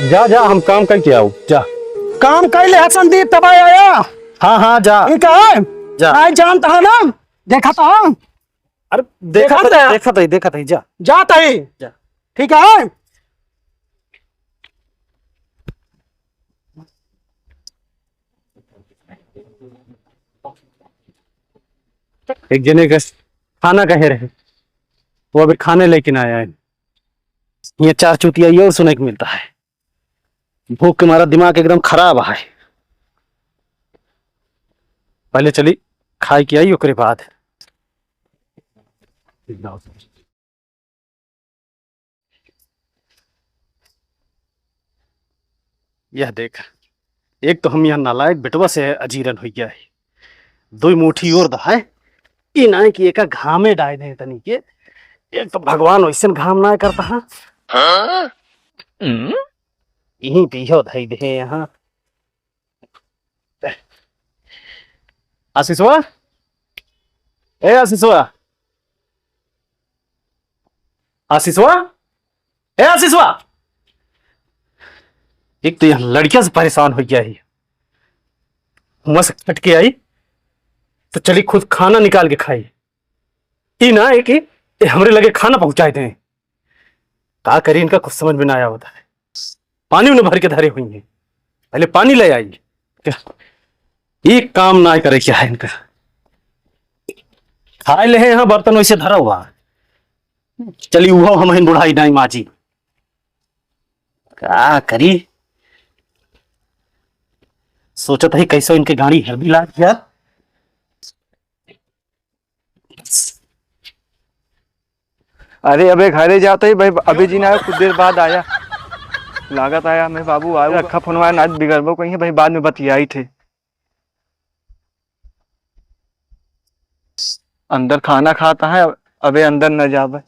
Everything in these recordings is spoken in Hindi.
जा जा, हम काम करके आओ जा। काम कैले है संदीप तब आया। हाँ हाँ जा ठीक है जा। नहीं जानता है ना, देखा था। अरे देखा था। देखा था जा। जाता ही जा। ठीक है। एक जने का खाना कहे रहे, वो अभी खाने लेकिन आया है। ये चार चुतिया ये और सुने को मिलता है। भूख के मारा दिमाग एकदम खराब है। पहले चली खाई की आई ओकरे बाद। यह देख, एक तो हम यहाँ नालायक बेटवा से अजीरन हो गया है। दो मुठी और दहाए ई ना कि एक घामे डाय दे तनी के। एक तो भगवान वैसे घाम ना करता है। यहीं पियो धई दे यहाँ। आशीषवा, ए आशीषवा, आशीषवा, ए आशीषवा। एक तो यहाँ लड़किया से परेशान हो गया है। वहां से कट के आई तो चली खुद खाना निकाल के खाई। ई ना है कि हमरे लगे खाना पहुंचाए थे। का करी इनका कुछ समझ में ना आया होता है। पानी उन्हें भर के धरे हुई है, पहले पानी ले आई। एक काम ना करे क्या है इनका। खाए ले यहाँ बर्तन वैसे धरा हुआ। चली वो हम बुढ़ाई नहीं माजी। का करी सोचत है कैसो इनके गाड़ी हर भी लाग यार। अरे अबे घरे जाते ही भाई, अभी जी ना कुछ देर बाद आया। लागत आया मैं बाबू आया रखा फोनवा ना बिगड़बो कहीं भाई, बाद में बतियाई थे। अंदर खाना खाता है, अबे अंदर न जावे।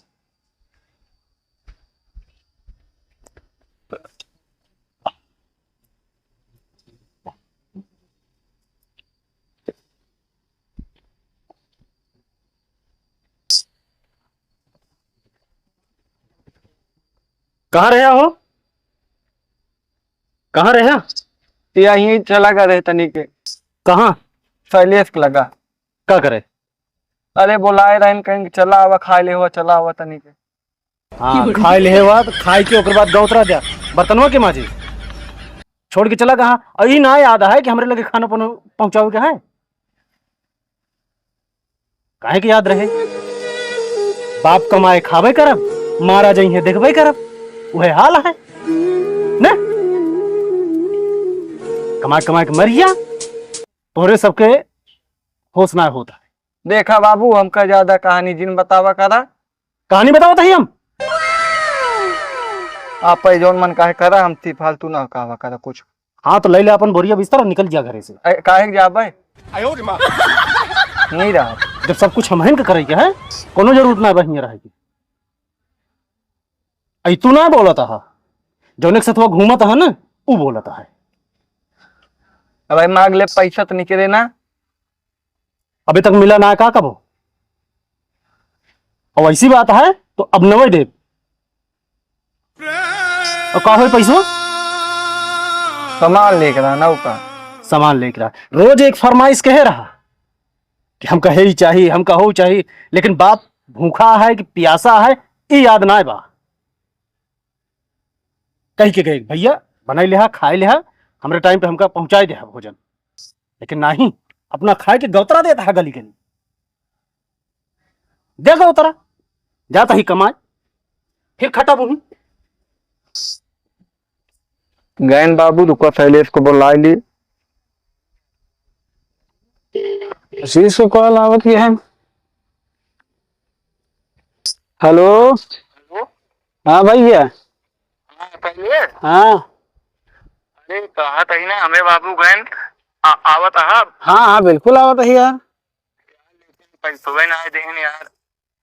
कहाँ रहे हो, कहाँ रहे? यहीं चला गया रहे तनी के। कहाँ? शैलेश के लगा। क्या करे? अरे बुलाए रहे कहीं चला आवा खा ले हुआ, चला हुआ तनी के। हाँ खाए ले हुआ तो खाए के ओकर बाद गौतरा दिया बर्तनवा के माजी छोड़ के चला। कहाँ अही ना याद है कि हमरे लगे खाना पहुंचाओ के है। काहे के याद रहे? बाप कमाए खावे करब, मारा जाई है देखबे करब, वह हाल है ना। कमा कमा के मरिया तोरे सबके होश ना होता है। देखा बाबू हमका ज्यादा कहानी जिन बतावा करा। कहानी बताओ तही हम आप जोन मन काहे करा, हम ती फालतू ना कहवा करा कुछ। हाँ तो ले ले अपन बोरिया बिस्तर और निकल जा घरे से। काहे जाबे नहीं रहा जब सब कुछ हम के करे के है, कोनो जरूरत ना बहिया रहे की। आई तू ना बोलता है, जौने के साथ वो घूमता है ना वो बोलता है। भाई मांग ले पैसा तो निकले ना। अभी तक मिला ना का कबो। और ऐसी बात है तो अब नवे दे। और का हो पैसा? सामान लेकर आना का। सामान लेकर आ। रोज एक फरमाइश कहे रहा कि हम कहे ही चाहिए, हम कहो चाहिए, लेकिन बाप भूखा है कि प्यासा है ये याद ना बा। कही के गए भैया बनाई लिहा खाए लिहा, हमरे टाइम पे हमका पहुंचाई दे भोजन, लेकिन नहीं अपना खाए के गौतरा देता है गली गली। दे गौतरा जाता ही कमाए फिर खटा बुही। गैन बाबू रुको शैलेश को बुला ली। आशीष को कॉल आवत है। हेलो हाँ भैया। हाँ अरे कहा था ना हमें बाबू गैन आवत हाँ हाँ बिल्कुल आवत है यार। सुबह ना आए देहन यार।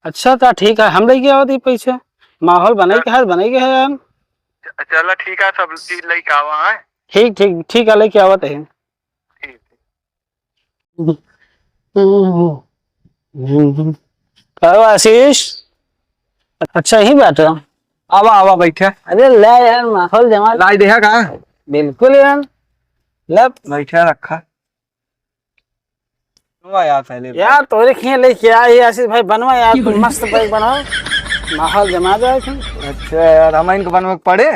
अच्छा था ठीक है, हम लेके आवत पैसे। माहौल बने के है यार। चलो ठीक है, सब चीज लेके आवा है। ठीक ठीक ठीक है लेके आवत है। आशीष अच्छा ही बात है। आवा आवा बैठे। अरे ले यार माहौल जमा लाई देहा का बिल्कुल यार ले बैठे रखा तुम यार पहले यार तोरे खिए लेके आए आशीष भाई बनवा यार तुम मस्त बैग बनाओ माहौल जमा जाए तुम। अच्छा यार हम इनको बनवा के पड़े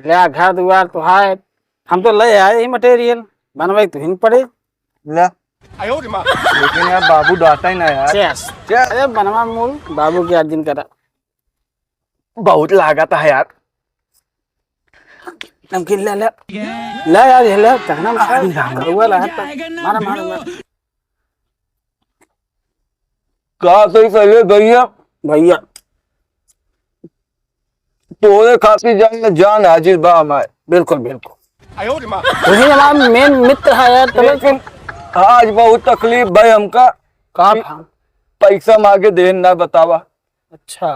ले घर दुआर तो है हम तो ले आए ही मटेरियल बनवाई तो ही पड़े। ले लेकिन यार बाबू डांटा ही ना यार। चेस अरे बनवा मूल बाबू के अर्जुन करा बहुत लागत है यार। नमकीन ले ले ले यार ये ले कहना हुआ ला मारा मारा मारा कहा सही पहले भैया भैया तोरे खातिर जान जान हाजिर बा हमारे। बिल्कुल बिल्कुल वही हमारा मेन मित्र है यार तब लेकिन आज बहुत तकलीफ भाई हमका कहा पैसा मांगे दे ना बतावा। अच्छा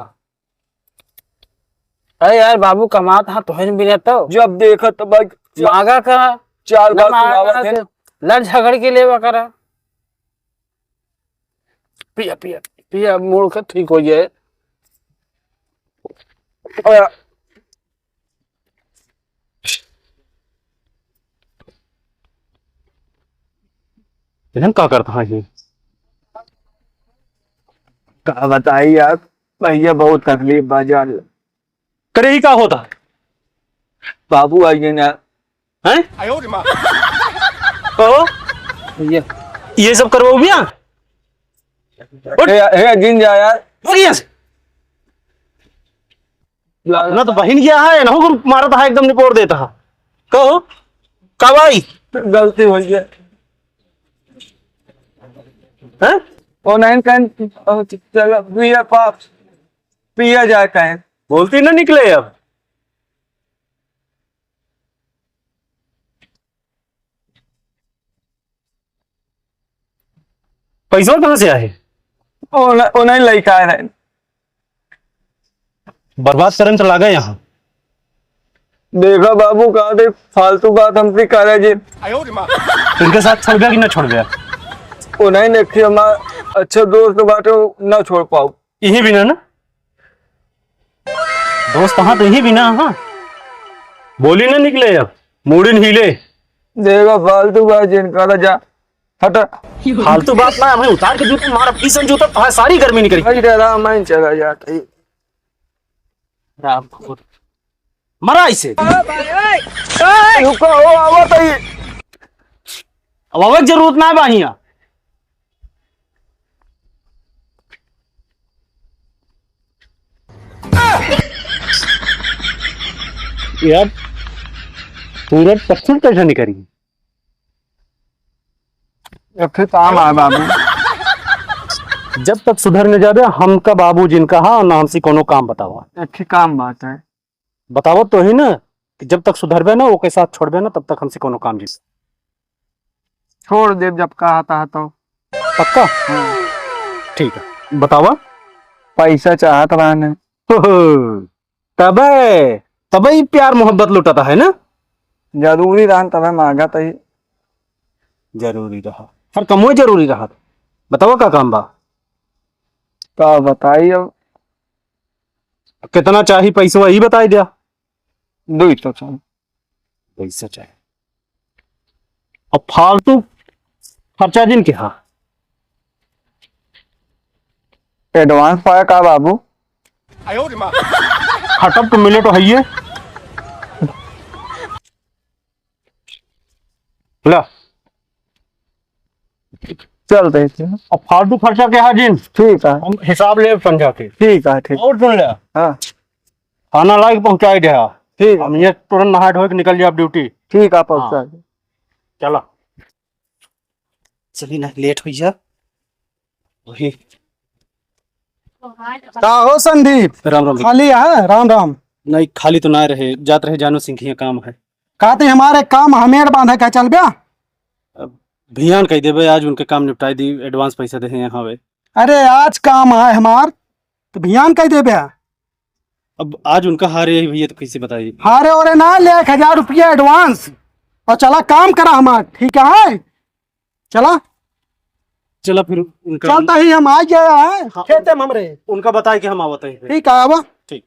अरे यार बाबू कमाता है तो है भी नहीं तो जब देखा तो भाई मांगा करा 4 बार ना सुनावा मांगा थे। तो लड़ झगड़ के लेवा करा पिया पिया पिया मूड का ठीक हो जाए। और इधर क्या करता है ये? का बताई यार भैया बहुत तकलीफ बाजार करे ही क्या होता है? बाबू आइए ना हैं? कहो ये सब करवाओ भैया हे जिन जा यार बढ़िया से ना तो बहन गया है ना हो मारा था एकदम निपोड़ देता है। कहो कब आई गलती हो गई हैं? ओ नहीं कहीं चलो पिया पाप पिया जाए कहीं बोलती ना निकले अब पैसा कहाँ से आए? ओ नहीं लेके आए रहे बर्बाद करने चला गए यहाँ। देखा बाबू कहा दे फालतू बात हमसे करे जी इनके साथ छोड़ गया कि ना छोड़ गया? ओ नहीं देखिए हमारा अच्छा दोस्त बाटे ना छोड़ पाऊ। यही बिना ना दोस्त हाँ तो यही बिना हाँ बोली ना निकले अब मूडिन हिले देखा फालतू बात जिनका जा हटा फालतू बात ना हमें उतार के जूते मारा पीसन जूता तो सारी गर्मी निकली। भाई डरा मैं चला जाता ही मरा इसे रुको हो आवत ही अब आवक जरूरत ना है बाहिया यार पूरा पत्थर कैसा नहीं करी फिर काम आए बाबू जब तक सुधर न जाबे हमका बाबू जिनका हा ना हमसे कोनो काम बतावा एक ही काम बात है बतावो तो ही ना कि जब तक सुधरबे ना वो के साथ छोड़बे ना तब तक हमसे कोनो काम जी छोड़ दे जब कहा था तो पक्का ठीक है बतावा पैसा चाहत रहने तबे तबे ही प्यार मोहब्बत लुटाता है ना जरूरी रहन तब मांगा तो ही जरूरी रहा हर कमो जरूरी रहा बतावा का काम बा का बताई अब कितना चाहिए पैसा वही बताई दिया दो तो चाहिए पैसा चाहिए अब फालतू खर्चा जिन के हाँ एडवांस पाया का बाबू खटप तो मिले तो है ये ला चल रहे थे अब फालतू खर्चा क्या है जिन ठीक है हम हिसाब ले समझा के ठीक है ठीक और सुन लिया हाँ खाना लायक पहुंचाई दे ठीक हम ये तुरंत नहा धो के निकल जाए ड्यूटी ठीक है पहुंचा दे। चला चली ना लेट हो जा वही का हो संदीप राम राम खाली है राम राम नहीं खाली तो ना रहे जात रहे जानू सिंह के काम है कहते हमारे काम हमें बांधे क्या चल बया भियान कह देवे आज उनके काम निपटाई दी एडवांस पैसा दे यहाँ वे अरे आज काम है हमार तो भियान कह दे बया अब आज उनका हार यही भैया तो कैसे बताइए हारे और ना ले 1000 रुपया एडवांस और चला काम करा हमार ठीक है चला चला फिर उनका चलता ही हम आ गया है हाँ। खेते में हमरे उनका बताए कि हम आवत हैं ठीक है अब ठीक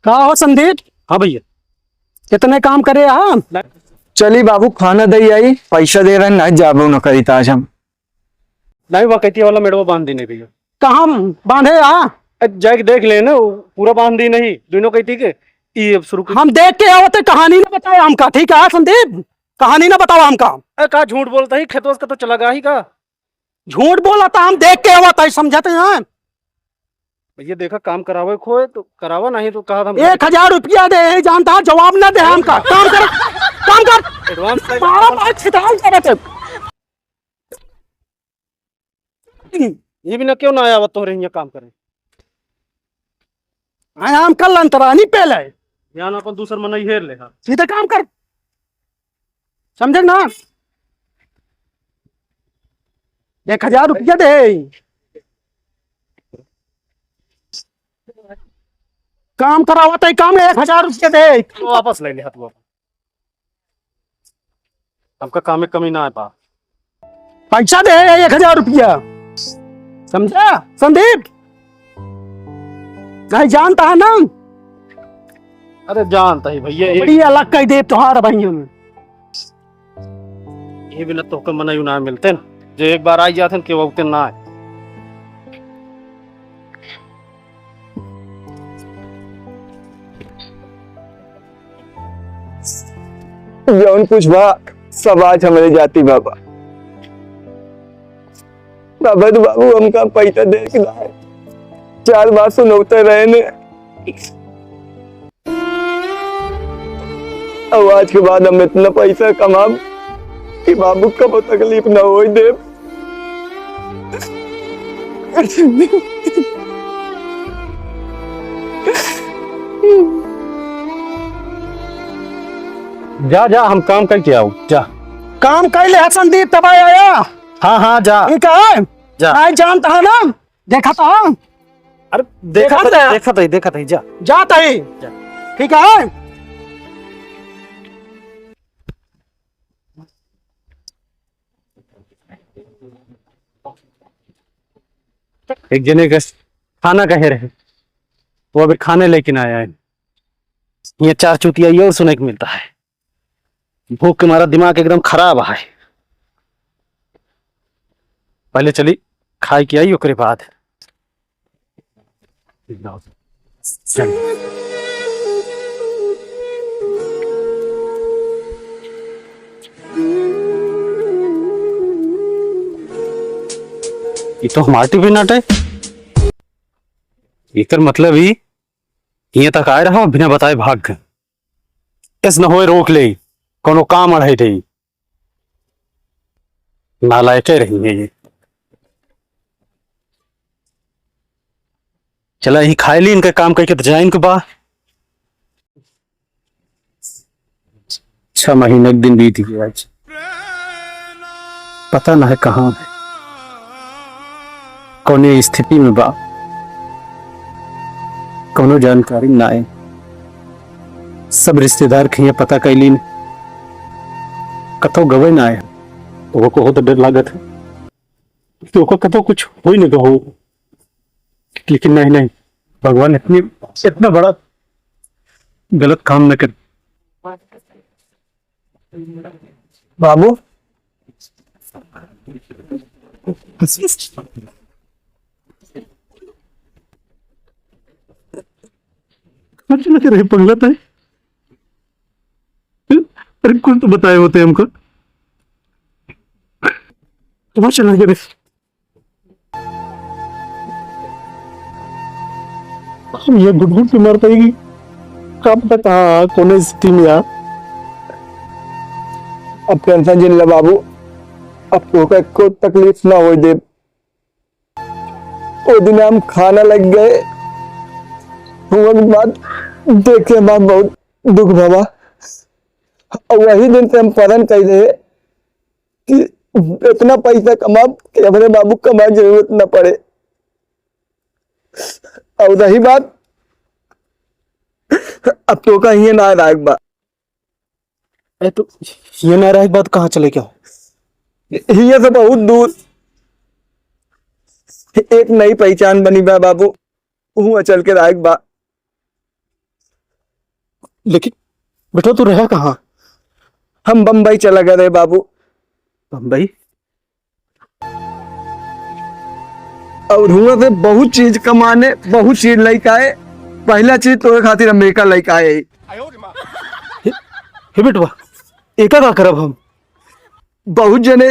कहा हो संदीप, हाँ भैया। कितने काम करे हाँ? चली बाबू खाना दे आई, पैसा दे रहा ना जाबो न करी आज हम। नहीं वो कहती वाला मेरे को बांध दी नहीं भैया। कहाँ बांधे हाँ? जाके देख ले ना, वो पूरा बांध दी नहीं, दोनों कहती के ये अब शुरू हम देख के आवते, कहानी ना बताओ हमका, ठीक है संदीप? कहानी ना बताओ हमका। का झूठ बोलता ही, खेतों का तो चला गा ही का। झूठ बोला था, हम देख के आवता है, समझते हैं? भैया देखा काम करावे खोए तो करावा, नहीं तो कहा था 1000 रुपया दे, जानता जवाब ना दे हमका। काम कर, काम कर। एडवांस। मारा बात छिटाल करते। ये भी ना क्यों ना आया तो रही काम करें। हम कल अंतरानी पहले यहाँ ना अपन दूसर मन हेर ले। हाँ सीधे काम कर, समझे ना? 1000 रुपया दे, काम करावा तो काम 1000 रुपया दे। तो वापस ले ले हाथ वापस। हमका काम में कमी ना है पा। पैसा दे 1000 रुपया, समझा संदीप? नहीं जानता है ना? अरे जानता ही भैया, बड़ी अलग कह दे तुम्हारा भैया में। ये भी ना तो मना यू ना मिलते ना, जो एक बार आई जाते कि वो ना आए। जौन कुछ बा सब आज हमारे जाती बाबा। बाबा तो बाबू हमका पैसा दे के लाए, 4 बार सुनौते रहे ने। अब आज के बाद हम इतना पैसा कमाब कि बाबू कब तकलीफ ना हो दे। जा जा, हम काम करके आओ जा। काम कर ले संदीप, तब आया। हाँ हाँ जा ठीक है, जा। नहीं जानता है ना? देखा था, अरे देखा था? देखा था जा। जाता ही, जा। ठीक है। एक जने का खाना कहे रहे, वो अभी खाने लेकिन आया है। ये 4 चुतिया ये और सुने को मिलता है। भूख के मारा दिमाग एकदम खराब है। पहले चली खाई की आई, ओकरे बाद चल। ये तो हमारी भी नाट है। एकर मतलब ही ये तक आए रहा बिना बताए भाग गए। इस न होए रोक ले, कोनो काम अड़े रही, नालायक रही है ये। चला ही खाए ली, इनका काम करके तो जाए इनको बा। 6 महीने के दिन बीत गया, आज पता ना है कहाँ है, कौन स्थिति में बा, कोनो जानकारी ना है। सब रिश्तेदार के पता कैली कतो गवे ना आए, तो को हो तो डर लागत है तो को कतो कुछ हो ही नहीं हो। लेकिन नहीं नहीं, भगवान इतना बड़ा गलत काम न कर। बाबू चला के रहे पगला था। अरे कुछ तो बताए होते हमको, तुम चला के रहे। हम ये घुट के मर पाएगी, कब तक कहाँ कोने स्थिति में आ। अब टेंशन जिन ला बाबू, अब तो को तकलीफ ना हो दे। वो दिन हम खाना लग गए, हुआ के बाद देखे बात बहुत दुख भवा। और वही दिन से हम प्रण कर रहे कि इतना पैसा कमा कि अपने बाबू कमा जरूरत न पड़े। और रही बात, अब तो का ये ना राग बा। तो ये ना रही बात, कहाँ चले क्या? ये से बहुत दूर एक नई पहचान बनी बा बाबू, वहां चल के राग बा। लेकिन बेटा तू रहा कहाँ? हम बम्बई चला गए रे बाबू। बम्बई? और हुआ से बहुत चीज कमाने, बहुत चीज लेके आए। पहला चीज तोरे खातिर अमेरिका लेके आए। हे बेटवा एका का करब हम? बहुत जने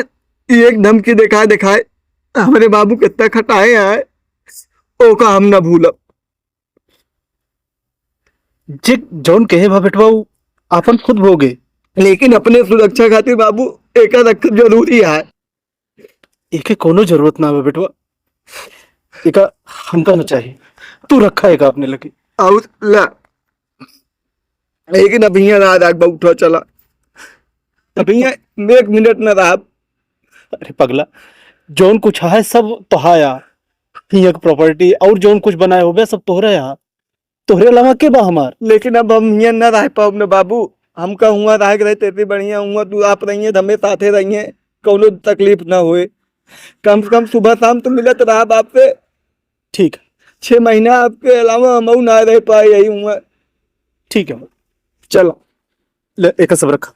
एक धमकी दिखाए दिखाए हमारे बाबू कितना खटाए आए, ओका हम ना भूलब। जे जौन कहे बा बेटवा उ आपन खुद भोगे। लेकिन अपने सुरक्षा खातिर बाबू एका रखब जरूरी है। एके कोनो जरूरत ना बा बेटवा, एका हमका न चाहिए। तू रखा एका अपने लगे। और ला, लेकिन अभी यहाँ रात आग उठो चला। अभी यहाँ 1 मिनट न रहा। अरे पगला, जौन कुछ है सब तोहाया, हियां के प्रॉपर्टी और जौन कुछ बनाए होबे सब तोहरे यहाँ। तोहरे अलावा के बा हमार? लेकिन अब हम यहाँ न रह पाओ न बाबू। हमका हुआ रह रहे तेरे बढ़िया हुआ, तू आप रही हमें साथे रही है, कोनो तकलीफ ना होए। कम से कम सुबह शाम तो मिलत रहा बाप से। ठीक है, 6 महीना आपके अलावा हम ना रह पाए, यही हुआ। ठीक है। चलो ले एक सब रखा।